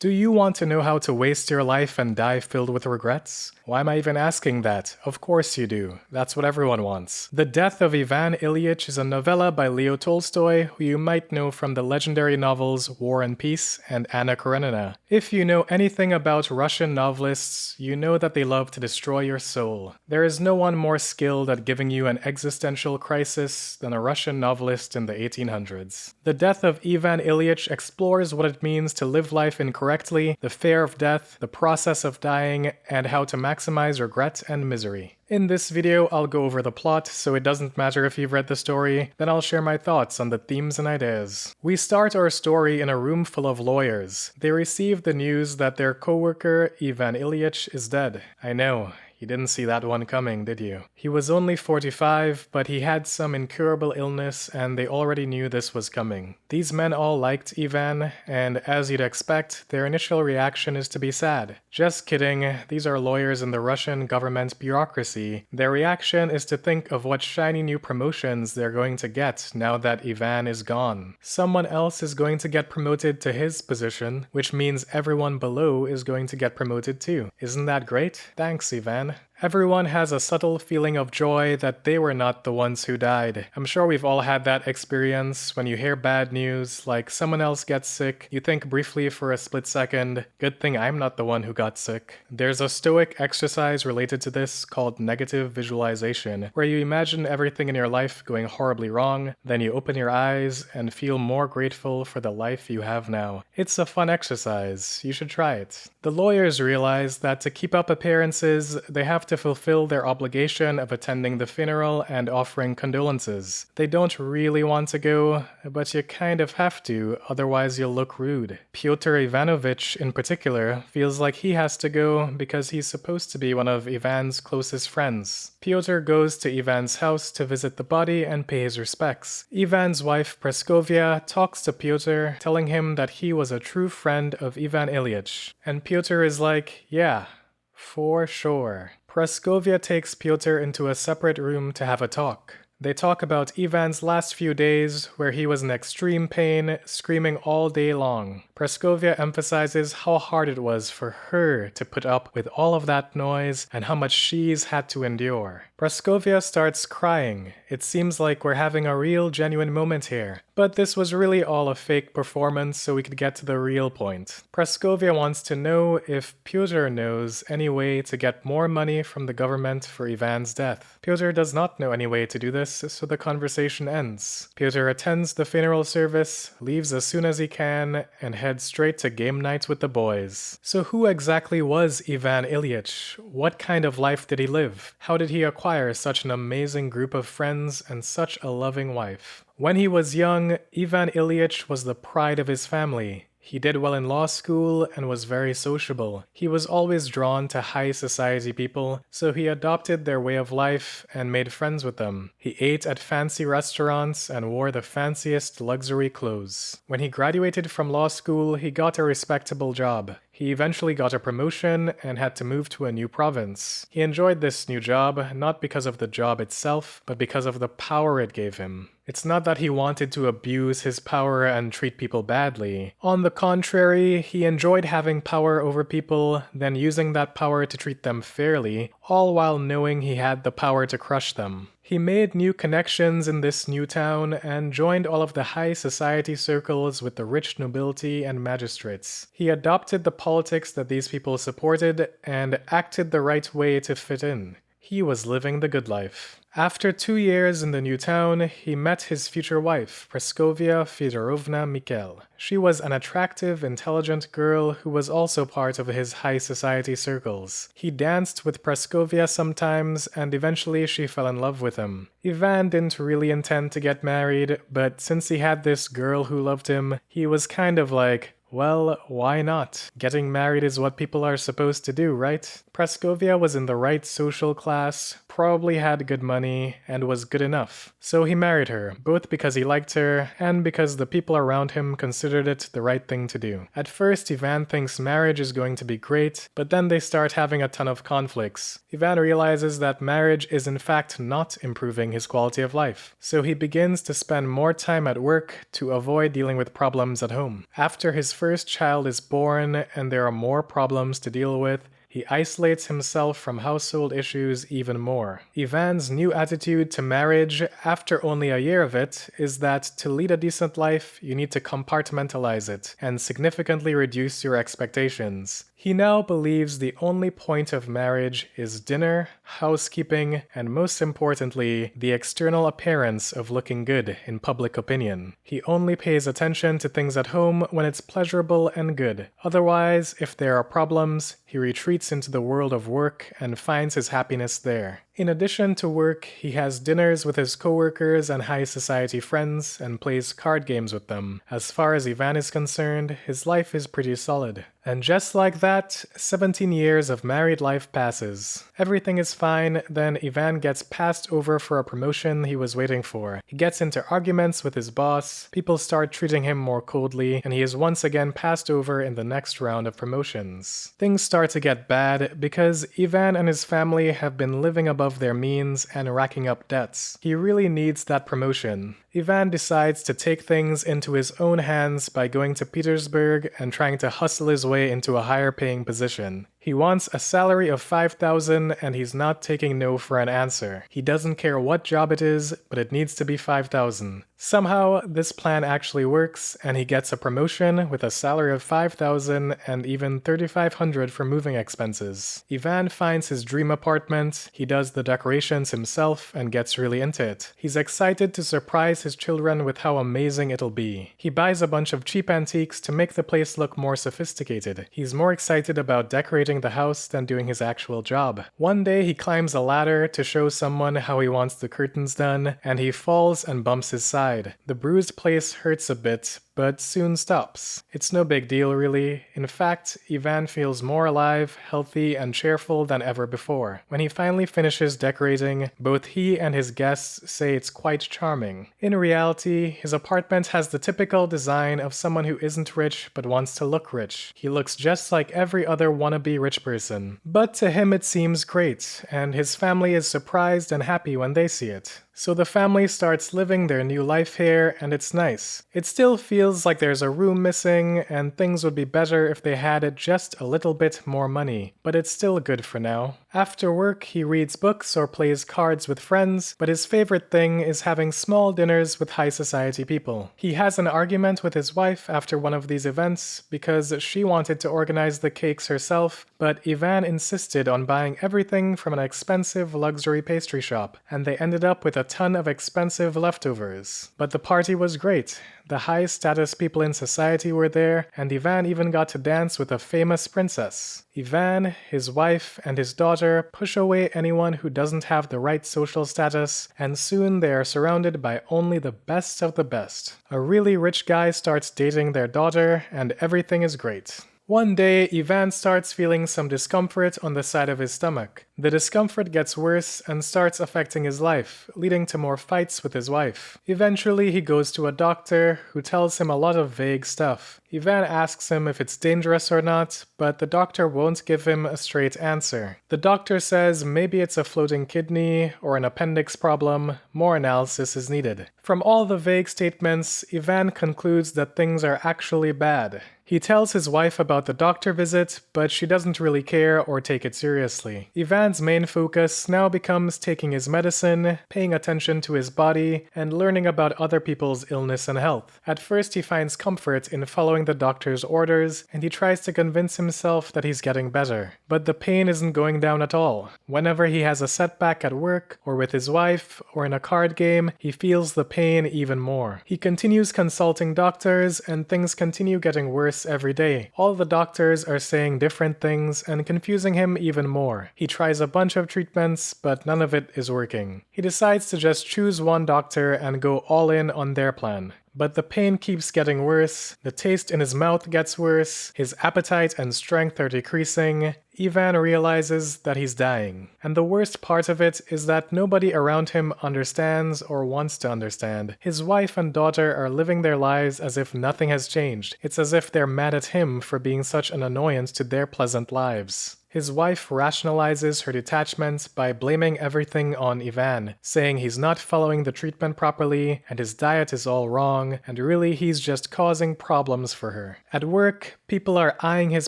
Do you want to know how to waste your life and die filled with regrets? Why am I even asking that? Of course you do. That's what everyone wants. The Death of Ivan Ilyich is a novella by Leo Tolstoy, who you might know from the legendary novels War and Peace and Anna Karenina. If you know anything about Russian novelists, you know that they love to destroy your soul. There is no one more skilled at giving you an existential crisis than a Russian novelist in the 1800s. The Death of Ivan Ilyich explores what it means to live life incorrectly, the fear of death, the process of dying, and how to maximize regret and misery. In this video, I'll go over the plot, so it doesn't matter if you've read the story, then I'll share my thoughts on the themes and ideas. We start our story in a room full of lawyers. They receive the news that their co-worker, Ivan Ilyich, is dead. I know. You didn't see that one coming, did you? He was only 45, but he had some incurable illness, and they already knew this was coming. These men all liked Ivan, and as you'd expect, their initial reaction is to be sad. Just kidding, these are lawyers in the Russian government bureaucracy. Their reaction is to think of what shiny new promotions they're going to get now that Ivan is gone. Someone else is going to get promoted to his position, which means everyone below is going to get promoted too. Isn't that great? Thanks, Ivan. Everyone has a subtle feeling of joy that they were not the ones who died. I'm sure we've all had that experience when you hear bad news, like someone else gets sick, you think briefly for a split second, good thing I'm not the one who got sick. There's a stoic exercise related to this called negative visualization, where you imagine everything in your life going horribly wrong, then you open your eyes and feel more grateful for the life you have now. It's a fun exercise, you should try it. The lawyers realize that to keep up appearances, they have to fulfill their obligation of attending the funeral and offering condolences. They don't really want to go, but you kind of have to, otherwise you'll look rude. Pyotr Ivanovich, in particular, feels like he has to go because he's supposed to be one of Ivan's closest friends. Pyotr goes to Ivan's house to visit the body and pay his respects. Ivan's wife Praskovia talks to Pyotr, telling him that he was a true friend of Ivan Ilyich. And Pyotr is like, yeah, for sure. Praskovia takes Pyotr into a separate room to have a talk. They talk about Ivan's last few days, where he was in extreme pain, screaming all day long. Praskovia emphasizes how hard it was for her to put up with all of that noise and how much she's had to endure. Praskovia starts crying. It seems like we're having a real, genuine moment here. But this was really all a fake performance, so we could get to the real point. Praskovia wants to know if Pyotr knows any way to get more money from the government for Ivan's death. Pyotr does not know any way to do this, so the conversation ends. Pyotr attends the funeral service, leaves as soon as he can, and heads straight to game night with the boys. So who exactly was Ivan Ilyich? What kind of life did he live? How did he acquire such an amazing group of friends and such a loving wife? When he was young, Ivan Ilyich was the pride of his family. He did well in law school and was very sociable. He was always drawn to high society people, so he adopted their way of life and made friends with them. He ate at fancy restaurants and wore the fanciest luxury clothes. When he graduated from law school, he got a respectable job. He eventually got a promotion and had to move to a new province. He enjoyed this new job, not because of the job itself, but because of the power it gave him. It's not that he wanted to abuse his power and treat people badly. On the contrary, he enjoyed having power over people, then using that power to treat them fairly, all while knowing he had the power to crush them. He made new connections in this new town and joined all of the high society circles with the rich nobility and magistrates. He adopted the politics that these people supported and acted the right way to fit in. He was living the good life. After 2 years in the new town, he met his future wife, Praskovia Fedorovna Mikhail. She was an attractive, intelligent girl who was also part of his high society circles. He danced with Praskovia sometimes, and eventually she fell in love with him. Ivan didn't really intend to get married, but since he had this girl who loved him, he was kind of like, well, why not? Getting married is what people are supposed to do, right? Praskovia was in the right social class, probably had good money, and was good enough. So he married her, both because he liked her and because the people around him considered it the right thing to do. At first, Ivan thinks marriage is going to be great, but then they start having a ton of conflicts. Ivan realizes that marriage is in fact not improving his quality of life, so he begins to spend more time at work to avoid dealing with problems at home. After his first child is born and there are more problems to deal with, he isolates himself from household issues even more. Ivan's new attitude to marriage, after only a year of it, is that to lead a decent life, you need to compartmentalize it and significantly reduce your expectations. He now believes the only point of marriage is dinner, housekeeping, and most importantly, the external appearance of looking good in public opinion. He only pays attention to things at home when it's pleasurable and good. Otherwise, if there are problems, he retreats into the world of work and finds his happiness there. In addition to work, he has dinners with his coworkers and high society friends and plays card games with them. As far as Ivan is concerned, his life is pretty solid. And just like that, 17 years of married life passes. Everything is fine, then Ivan gets passed over for a promotion he was waiting for. He gets into arguments with his boss, people start treating him more coldly, and he is once again passed over in the next round of promotions. Things start to get bad because Ivan and his family have been living above their means and racking up debts. He really needs that promotion. Ivan decides to take things into his own hands by going to Petersburg and trying to hustle his way into a higher paying position. He wants a salary of $5,000 and he's not taking no for an answer. He doesn't care what job it is, but it needs to be $5,000. Somehow, this plan actually works and he gets a promotion with a salary of $5,000 and even $3,500 for moving expenses. Ivan finds his dream apartment, he does the decorations himself and gets really into it. He's excited to surprise his children with how amazing it'll be. He buys a bunch of cheap antiques to make the place look more sophisticated. He's more excited about decorating the house than doing his actual job. One day he climbs a ladder to show someone how he wants the curtains done, and he falls and bumps his side. The bruised place hurts a bit, but soon stops. It's no big deal really. In fact, Ivan feels more alive, healthy, and cheerful than ever before. When he finally finishes decorating, both he and his guests say it's quite charming. In reality, his apartment has the typical design of someone who isn't rich but wants to look rich. He looks just like every other wannabe rich person. But to him it seems great, and his family is surprised and happy when they see it. So the family starts living their new life here, and it's nice. It still feels like there's a room missing, and things would be better if they had just a little bit more money, but it's still good for now. After work, he reads books or plays cards with friends, but his favorite thing is having small dinners with high society people. He has an argument with his wife after one of these events because she wanted to organize the cakes herself, but Ivan insisted on buying everything from an expensive luxury pastry shop, and they ended up with a ton of expensive leftovers. But the party was great. The high status people in society were there, and Ivan even got to dance with a famous princess. Ivan, his wife, and his daughter push away anyone who doesn't have the right social status, and soon they are surrounded by only the best of the best. A really rich guy starts dating their daughter, and everything is great. One day, Ivan starts feeling some discomfort on the side of his stomach. The discomfort gets worse and starts affecting his life, leading to more fights with his wife. Eventually, he goes to a doctor who tells him a lot of vague stuff. Ivan asks him if it's dangerous or not, but the doctor won't give him a straight answer. The doctor says maybe it's a floating kidney or an appendix problem. More analysis is needed. From all the vague statements, Ivan concludes that things are actually bad. He tells his wife about the doctor visit, but she doesn't really care or take it seriously. Ivan's main focus now becomes taking his medicine, paying attention to his body, and learning about other people's illness and health. At first he finds comfort in following the doctor's orders, and he tries to convince himself that he's getting better. But the pain isn't going down at all. Whenever he has a setback at work, or with his wife, or in a card game, he feels the pain even more. He continues consulting doctors, and things continue getting worse every day. All the doctors are saying different things and confusing him even more. He tries a bunch of treatments, but none of it is working. He decides to just choose one doctor and go all in on their plan. But the pain keeps getting worse, the taste in his mouth gets worse, his appetite and strength are decreasing. Ivan realizes that he's dying. And the worst part of it is that nobody around him understands or wants to understand. His wife and daughter are living their lives as if nothing has changed. It's as if they're mad at him for being such an annoyance to their pleasant lives. His wife rationalizes her detachment by blaming everything on Ivan, saying he's not following the treatment properly and his diet is all wrong, and really he's just causing problems for her. At work, people are eyeing his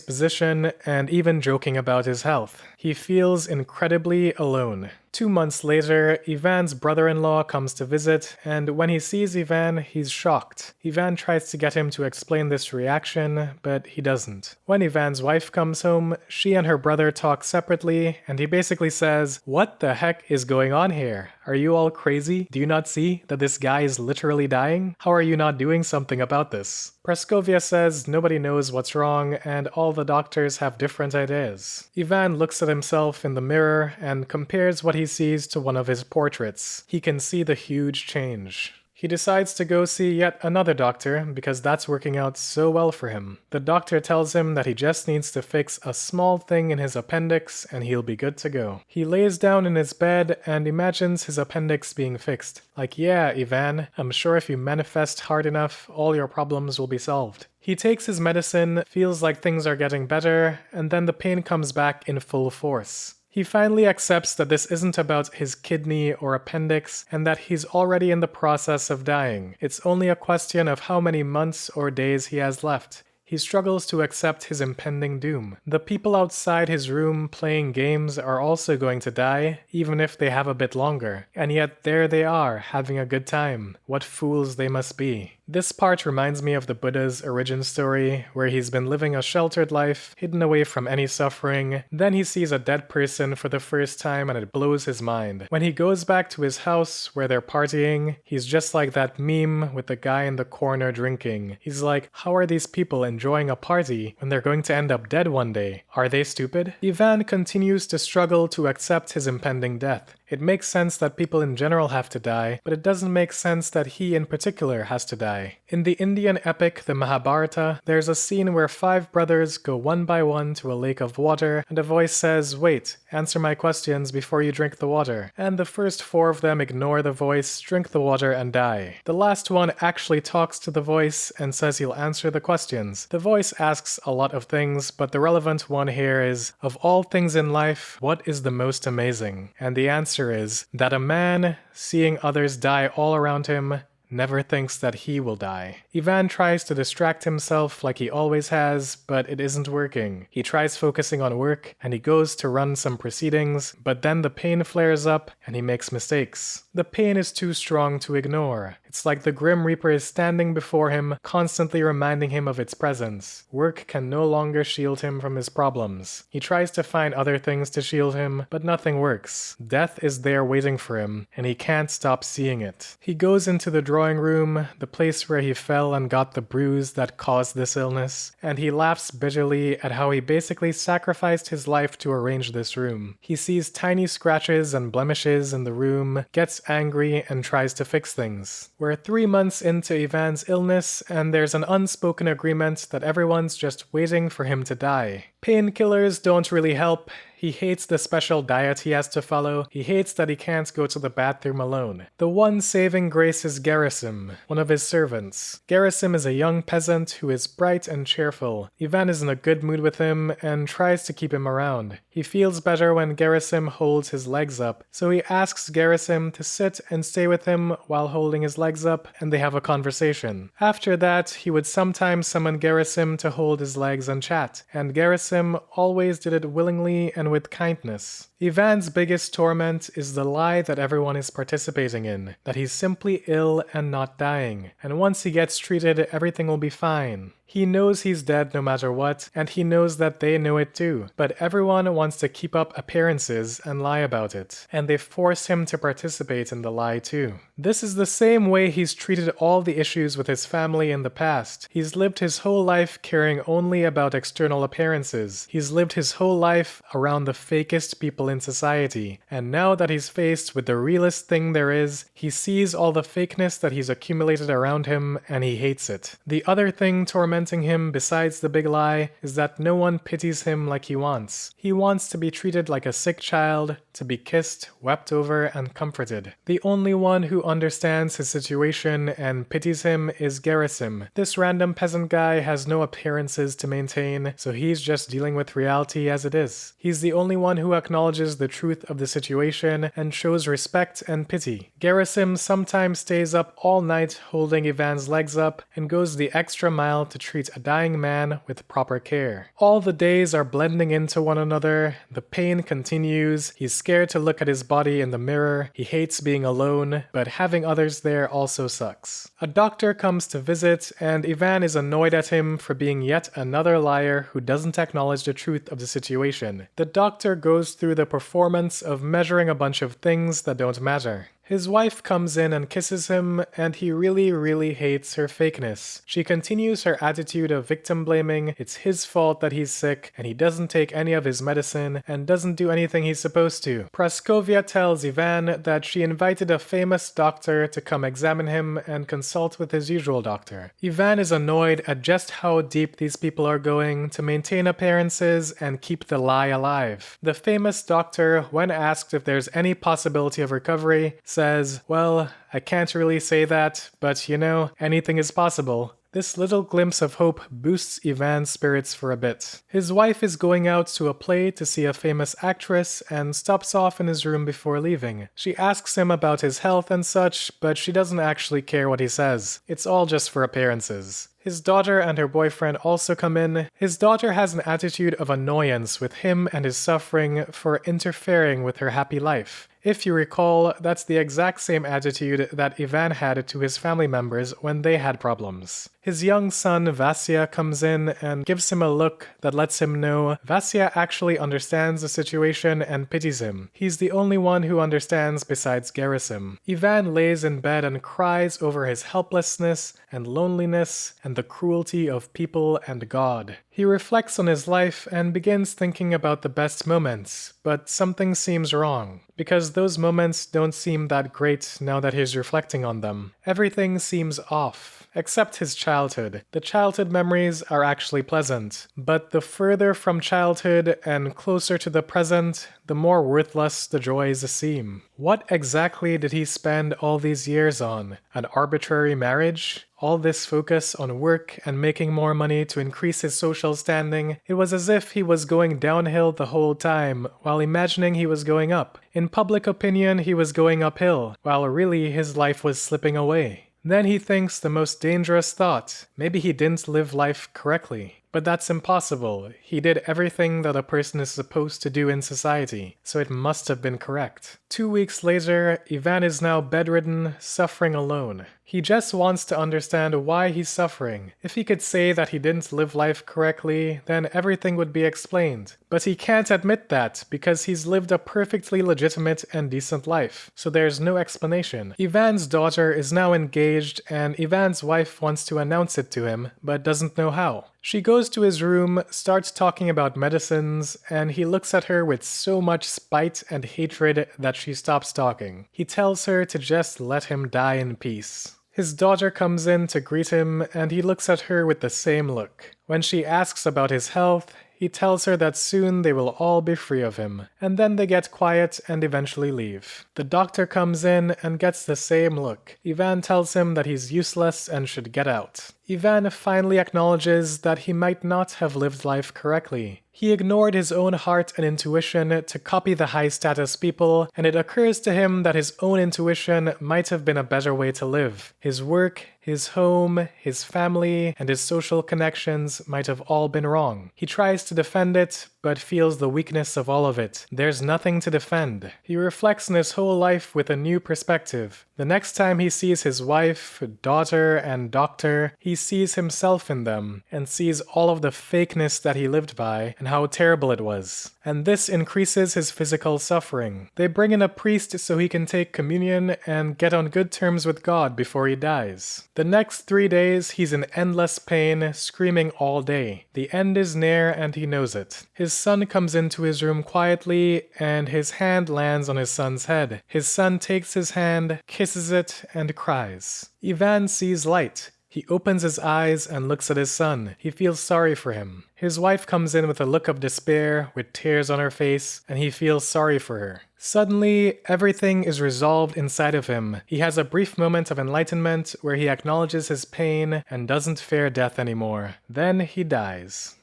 position and even joking about his health. He feels incredibly alone. 2 months later, Ivan's brother-in-law comes to visit, and when he sees Ivan, he's shocked. Ivan tries to get him to explain this reaction, but he doesn't. When Ivan's wife comes home, she and her brother talk separately, and he basically says, "What the heck is going on here? Are you all crazy? Do you not see that this guy is literally dying? How are you not doing something about this?" Praskovia says nobody knows what's wrong and all the doctors have different ideas. Ivan looks at himself in the mirror and compares what he sees to one of his portraits. He can see the huge change. He decides to go see yet another doctor because that's working out so well for him. The doctor tells him that he just needs to fix a small thing in his appendix and he'll be good to go. He lays down in his bed and imagines his appendix being fixed. Like, yeah, Ivan, I'm sure if you manifest hard enough, all your problems will be solved. He takes his medicine, feels like things are getting better, and then the pain comes back in full force. He finally accepts that this isn't about his kidney or appendix and that he's already in the process of dying. It's only a question of how many months or days he has left. He struggles to accept his impending doom. The people outside his room playing games are also going to die, even if they have a bit longer. And yet there they are, having a good time. What fools they must be. This part reminds me of the Buddha's origin story, where he's been living a sheltered life, hidden away from any suffering. Then he sees a dead person for the first time and it blows his mind. When he goes back to his house where they're partying, he's just like that meme with the guy in the corner drinking. He's like, how are these people enjoying a party when they're going to end up dead one day? Are they stupid? Ivan continues to struggle to accept his impending death. It makes sense that people in general have to die, but it doesn't make sense that he in particular has to die. In the Indian epic, the Mahabharata, there's a scene where 5 brothers go one by one to a lake of water, and a voice says, "Wait, answer my questions before you drink the water." And the first 4 of them ignore the voice, drink the water, and die. The last one actually talks to the voice and says he'll answer the questions. The voice asks a lot of things, but the relevant one here is, of all things in life, what is the most amazing? And the answer is that a man, seeing others die all around him, never thinks that he will die. Ivan tries to distract himself like he always has, but it isn't working. He tries focusing on work, and he goes to run some proceedings, but then the pain flares up, and he makes mistakes. The pain is too strong to ignore. It's like the Grim Reaper is standing before him, constantly reminding him of its presence. Work can no longer shield him from his problems. He tries to find other things to shield him, but nothing works. Death is there waiting for him, and he can't stop seeing it. He goes into the drawing room, the place where he fell and got the bruise that caused this illness, and he laughs bitterly at how he basically sacrificed his life to arrange this room. He sees tiny scratches and blemishes in the room, gets angry, and tries to fix things. We're 3 months into Ivan's illness, and there's an unspoken agreement that everyone's just waiting for him to die. Painkillers don't really help. He hates the special diet he has to follow. He hates that he can't go to the bathroom alone. The one saving grace is Gerasim, one of his servants. Gerasim is a young peasant who is bright and cheerful. Ivan is in a good mood with him and tries to keep him around. He feels better when Gerasim holds his legs up, so he asks Gerasim to sit and stay with him while holding his legs up, and they have a conversation. After that, he would sometimes summon Gerasim to hold his legs and chat, and Gerasim always did it willingly and with kindness. Ivan's biggest torment is the lie that everyone is participating in, that he's simply ill and not dying, and once he gets treated, everything will be fine. He knows he's dead no matter what, and he knows that they know it too, but everyone wants to keep up appearances and lie about it, and they force him to participate in the lie too. This is the same way he's treated all the issues with his family in the past. He's lived his whole life caring only about external appearances. He's lived his whole life around the fakest people in society, and now that he's faced with the realest thing there is, he sees all the fakeness that he's accumulated around him and he hates it. The other thing tormenting tormenting him besides the big lie is that no one pities him like he wants. He wants to be treated like a sick child, to be kissed, wept over, and comforted. The only one who understands his situation and pities him is Gerasim. This random peasant guy has no appearances to maintain, so he's just dealing with reality as it is. He's the only one who acknowledges the truth of the situation and shows respect and pity. Gerasim sometimes stays up all night holding Ivan's legs up and goes the extra mile to treat a dying man with proper care. All the days are blending into one another, the pain continues, he's scared to look at his body in the mirror, he hates being alone, but having others there also sucks. A doctor comes to visit, and Ivan is annoyed at him for being yet another liar who doesn't acknowledge the truth of the situation. The doctor goes through the performance of measuring a bunch of things that don't matter. His wife comes in and kisses him, and he really hates her fakeness. She continues her attitude of victim blaming, it's his fault that he's sick, and he doesn't take any of his medicine, and doesn't do anything he's supposed to. Praskovia tells Ivan that she invited a famous doctor to come examine him and consult with his usual doctor. Ivan is annoyed at just how deep these people are going to maintain appearances and keep the lie alive. The famous doctor, when asked if there's any possibility of recovery, says, "Well, I can't really say that, but you know, anything is possible." This little glimpse of hope boosts Ivan's spirits for a bit. His wife is going out to a play to see a famous actress and stops off in his room before leaving. She asks him about his health and such, but she doesn't actually care what he says. It's all just for appearances. His daughter and her boyfriend also come in. His daughter has an attitude of annoyance with him and his suffering for interfering with her happy life. If you recall, that's the exact same attitude that Ivan had to his family members when they had problems. His young son Vasya comes in and gives him a look that lets him know Vasya actually understands the situation and pities him. He's the only one who understands besides Gerasim. Ivan lays in bed and cries over his helplessness and loneliness and the cruelty of people and God. He reflects on his life and begins thinking about the best moments, but something seems wrong, because those moments don't seem that great now that he's reflecting on them. Everything seems off, except his childhood. The childhood memories are actually pleasant, but the further from childhood and closer to the present, the more worthless the joys seem. What exactly did he spend all these years on? An arbitrary marriage? All this focus on work and making more money to increase his social standing? It was as if he was going downhill the whole time, while imagining he was going up. In public opinion, he was going uphill, while really his life was slipping away. Then he thinks the most dangerous thought. Maybe he didn't live life correctly. But that's impossible. He did everything that a person is supposed to do in society, so it must have been correct. 2 weeks later, Ivan is now bedridden, suffering alone. He just wants to understand why he's suffering. If he could say that he didn't live life correctly, then everything would be explained. But he can't admit that, because he's lived a perfectly legitimate and decent life, so there's no explanation. Ivan's daughter is now engaged, and Ivan's wife wants to announce it to him, but doesn't know how. She goes to his room, starts talking about medicines, and he looks at her with so much spite and hatred that she stops talking. He tells her to just let him die in peace. His daughter comes in to greet him, and he looks at her with the same look. When she asks about his health, he tells her that soon they will all be free of him, and then they get quiet and eventually leave. The doctor comes in and gets the same look. Ivan tells him that he's useless and should get out. Ivan finally acknowledges that he might not have lived life correctly. He ignored his own heart and intuition to copy the high-status people, and it occurs to him that his own intuition might have been a better way to live. His work, his home, his family, and his social connections might have all been wrong. He tries to defend it, but feels the weakness of all of it. There's nothing to defend. He reflects on his whole life with a new perspective. The next time he sees his wife, daughter, and doctor, he sees himself in them, and sees all of the fakeness that he lived by, and how terrible it was. And this increases his physical suffering. They bring in a priest so he can take communion and get on good terms with God before he dies. The next 3 days, he's in endless pain, screaming all day. The end is near, and he knows it. His son comes into his room quietly, and his hand lands on his son's head. His son takes his hand, kisses it, and cries. Ivan sees light. He opens his eyes and looks at his son. He feels sorry for him. His wife comes in with a look of despair, with tears on her face, and he feels sorry for her. Suddenly, everything is resolved inside of him. He has a brief moment of enlightenment where he acknowledges his pain and doesn't fear death anymore. Then he dies.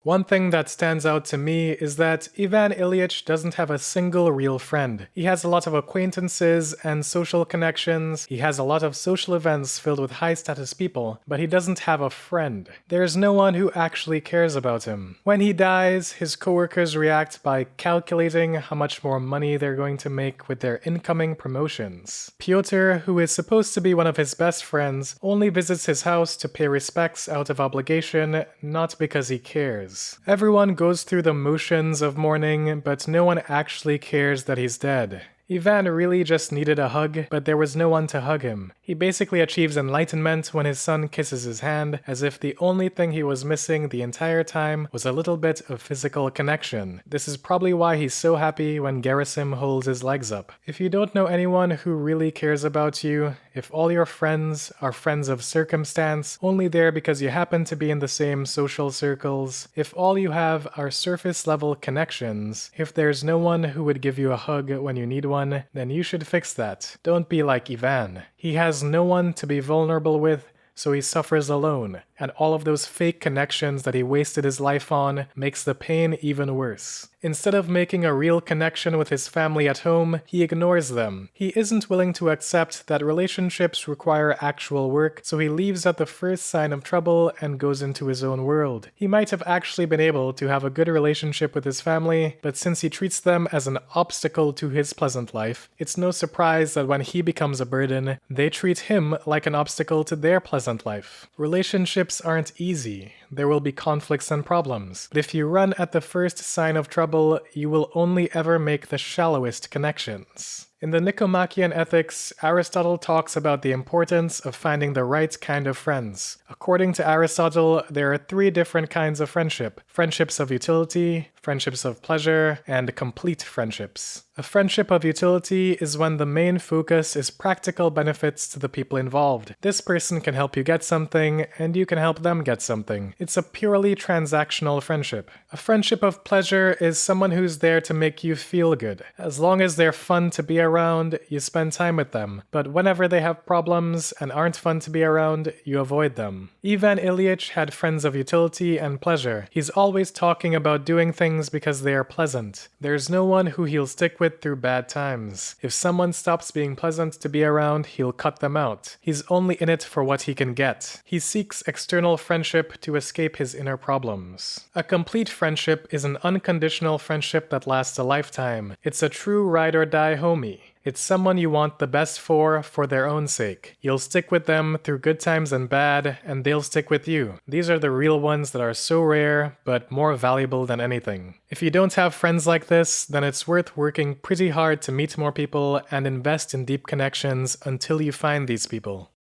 One thing that stands out to me is that Ivan Ilyich doesn't have a single real friend. He has a lot of acquaintances and social connections. He has a lot of social events filled with high-status people, but he doesn't have a friend. There's no one who actually cares about him. When he dies, his coworkers react by calculating how much more money they're going to make with their incoming promotions. Pyotr, who is supposed to be one of his best friends, only visits his house to pay respects out of obligation, not because he cares. Everyone goes through the motions of mourning, but no one actually cares that he's dead. Ivan really just needed a hug, but there was no one to hug him. He basically achieves enlightenment when his son kisses his hand, as if the only thing he was missing the entire time was a little bit of physical connection. This is probably why he's so happy when Gerasim holds his legs up. If you don't know anyone who really cares about you, if all your friends are friends of circumstance, only there because you happen to be in the same social circles, if all you have are surface-level connections, if there's no one who would give you a hug when you need one, then you should fix that. Don't be like Ivan. He has no one to be vulnerable with, so he suffers alone, and all of those fake connections that he wasted his life on makes the pain even worse. Instead of making a real connection with his family at home, he ignores them. He isn't willing to accept that relationships require actual work, so he leaves at the first sign of trouble and goes into his own world. He might have actually been able to have a good relationship with his family, but since he treats them as an obstacle to his pleasant life, it's no surprise that when he becomes a burden, they treat him like an obstacle to their pleasant life. Relationships aren't easy. There will be conflicts and problems, but if you run at the first sign of trouble, you will only ever make the shallowest connections. In the Nicomachean Ethics, Aristotle talks about the importance of finding the right kind of friends. According to Aristotle, there are 3 different kinds of friendship: friendships of utility, friendships of pleasure, and complete friendships. A friendship of utility is when the main focus is practical benefits to the people involved. This person can help you get something, and you can help them get something. It's a purely transactional friendship. A friendship of pleasure is someone who's there to make you feel good. As long as they're fun to be around, you spend time with them. But whenever they have problems and aren't fun to be around, you avoid them. Ivan Ilyich had friends of utility and pleasure. He's always talking about doing things because they are pleasant. There's no one who he'll stick with through bad times. If someone stops being pleasant to be around, he'll cut them out. He's only in it for what he can get. He seeks external friendship to escape his inner problems. A complete friendship is an unconditional friendship that lasts a lifetime. It's a true ride or die homie. It's someone you want the best for their own sake. You'll stick with them through good times and bad, and they'll stick with you. These are the real ones that are so rare, but more valuable than anything. If you don't have friends like this, then it's worth working pretty hard to meet more people and invest in deep connections until you find these people.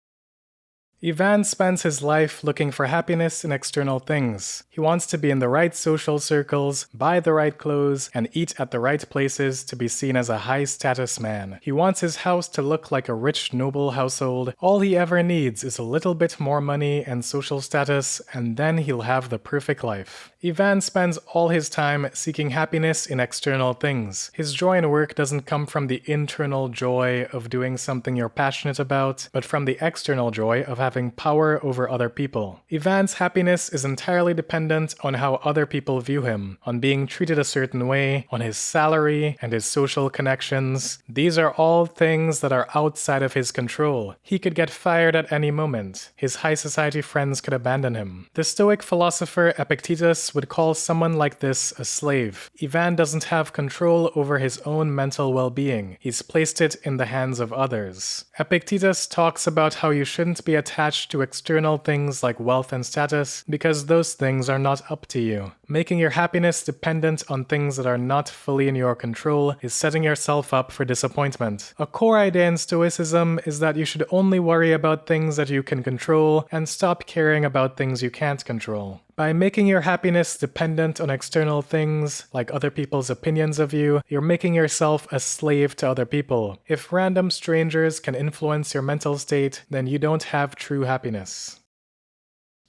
Ivan spends his life looking for happiness in external things. He wants to be in the right social circles, buy the right clothes, and eat at the right places to be seen as a high-status man. He wants his house to look like a rich, noble household. All he ever needs is a little bit more money and social status, and then he'll have the perfect life. Ivan spends all his time seeking happiness in external things. His joy in work doesn't come from the internal joy of doing something you're passionate about, but from the external joy of having power over other people. Ivan's happiness is entirely dependent on how other people view him, on being treated a certain way, on his salary, and his social connections. These are all things that are outside of his control. He could get fired at any moment. His high society friends could abandon him. The Stoic philosopher Epictetus would call someone like this a slave. Ivan doesn't have control over his own mental well-being. He's placed it in the hands of others. Epictetus talks about how you shouldn't be attached to external things like wealth and status because those things are not up to you. Making your happiness dependent on things that are not fully in your control is setting yourself up for disappointment. A core idea in Stoicism is that you should only worry about things that you can control and stop caring about things you can't control. By making your happiness dependent on external things, like other people's opinions of you, you're making yourself a slave to other people. If random strangers can influence your mental state, then you don't have true happiness.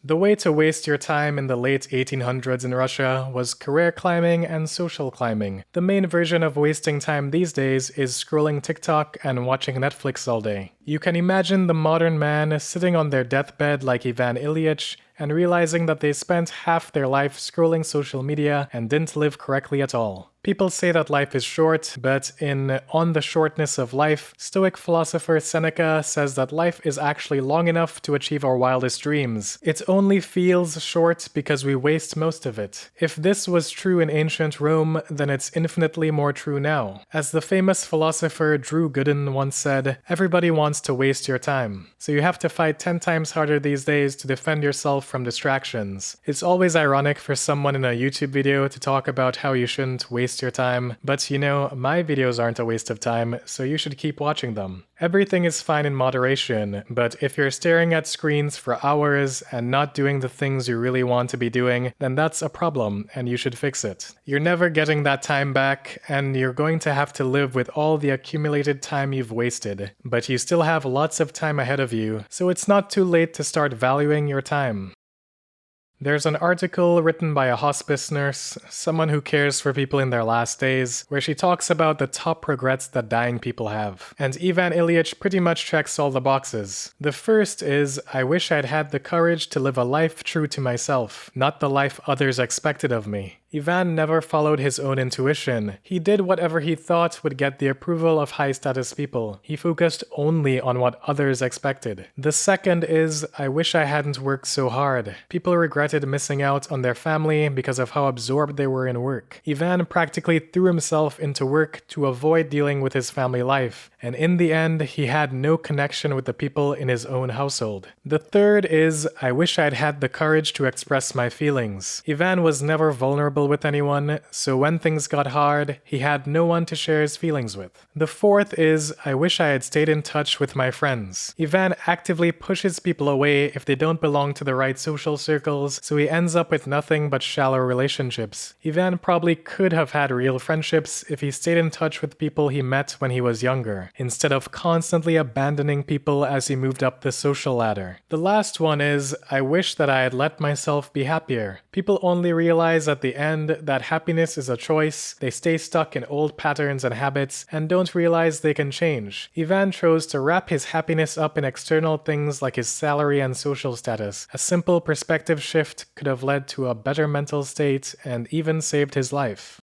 The way to waste your time in the late 1800s in Russia was career climbing and social climbing. The main version of wasting time these days is scrolling TikTok and watching Netflix all day. You can imagine the modern man sitting on their deathbed like Ivan Ilyich and realizing that they spent half their life scrolling social media and didn't live correctly at all. People say that life is short, but in On the Shortness of Life, Stoic philosopher Seneca says that life is actually long enough to achieve our wildest dreams. It only feels short because we waste most of it. If this was true in ancient Rome, then it's infinitely more true now. As the famous philosopher Drew Gooden once said, everybody wants to waste your time. So you have to fight 10 times harder these days to defend yourself from distractions. It's always ironic for someone in a YouTube video to talk about how you shouldn't waste your time, but you know, my videos aren't a waste of time, so you should keep watching them. Everything is fine in moderation, but if you're staring at screens for hours and not doing the things you really want to be doing, then that's a problem and you should fix it. You're never getting that time back, and you're going to have to live with all the accumulated time you've wasted. But you still have lots of time ahead of you, so it's not too late to start valuing your time. There's an article written by a hospice nurse, someone who cares for people in their last days, where she talks about the top regrets that dying people have. And Ivan Ilyich pretty much checks all the boxes. The first is, I wish I'd had the courage to live a life true to myself, not the life others expected of me. Ivan never followed his own intuition. He did whatever he thought would get the approval of high-status people. He focused only on what others expected. The second is, I wish I hadn't worked so hard. People regretted missing out on their family because of how absorbed they were in work. Ivan practically threw himself into work to avoid dealing with his family life, and in the end, he had no connection with the people in his own household. The third is, I wish I'd had the courage to express my feelings. Ivan was never vulnerable with anyone, so when things got hard, he had no one to share his feelings with. The fourth is, I wish I had stayed in touch with my friends. Ivan actively pushes people away if they don't belong to the right social circles, so he ends up with nothing but shallow relationships. Ivan probably could have had real friendships if he stayed in touch with people he met when he was younger, instead of constantly abandoning people as he moved up the social ladder. The last one is, I wish that I had let myself be happier. People only realize at the end that happiness is a choice, they stay stuck in old patterns and habits, and don't realize they can change. Ivan chose to wrap his happiness up in external things like his salary and social status. A simple perspective shift could have led to a better mental state and even saved his life.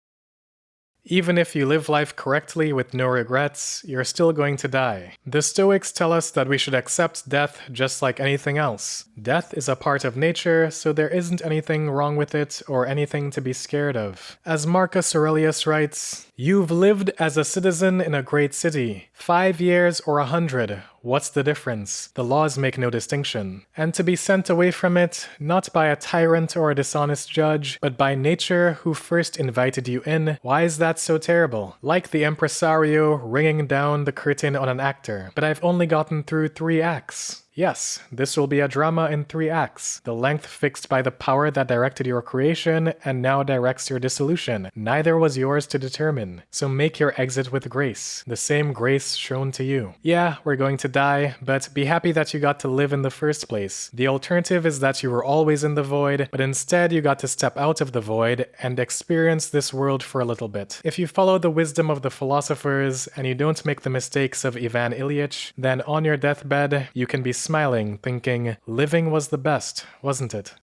Even if you live life correctly with no regrets, you're still going to die. The Stoics tell us that we should accept death just like anything else. Death is a part of nature, so there isn't anything wrong with it or anything to be scared of. As Marcus Aurelius writes, you've lived as a citizen in a great city. 5 years or 100, what's the difference? The laws make no distinction. And to be sent away from it, not by a tyrant or a dishonest judge, but by nature who first invited you in, why is that so terrible? Like the impresario ringing down the curtain on an actor. But I've only gotten through 3 acts. Yes, this will be a drama in 3 acts, the length fixed by the power that directed your creation and now directs your dissolution. Neither was yours to determine, so make your exit with grace, the same grace shown to you. Yeah, we're going to die, but be happy that you got to live in the first place. The alternative is that you were always in the void, but instead you got to step out of the void and experience this world for a little bit. If you follow the wisdom of the philosophers and you don't make the mistakes of Ivan Ilyich, then on your deathbed, you can be smiling, thinking, living was the best, wasn't it?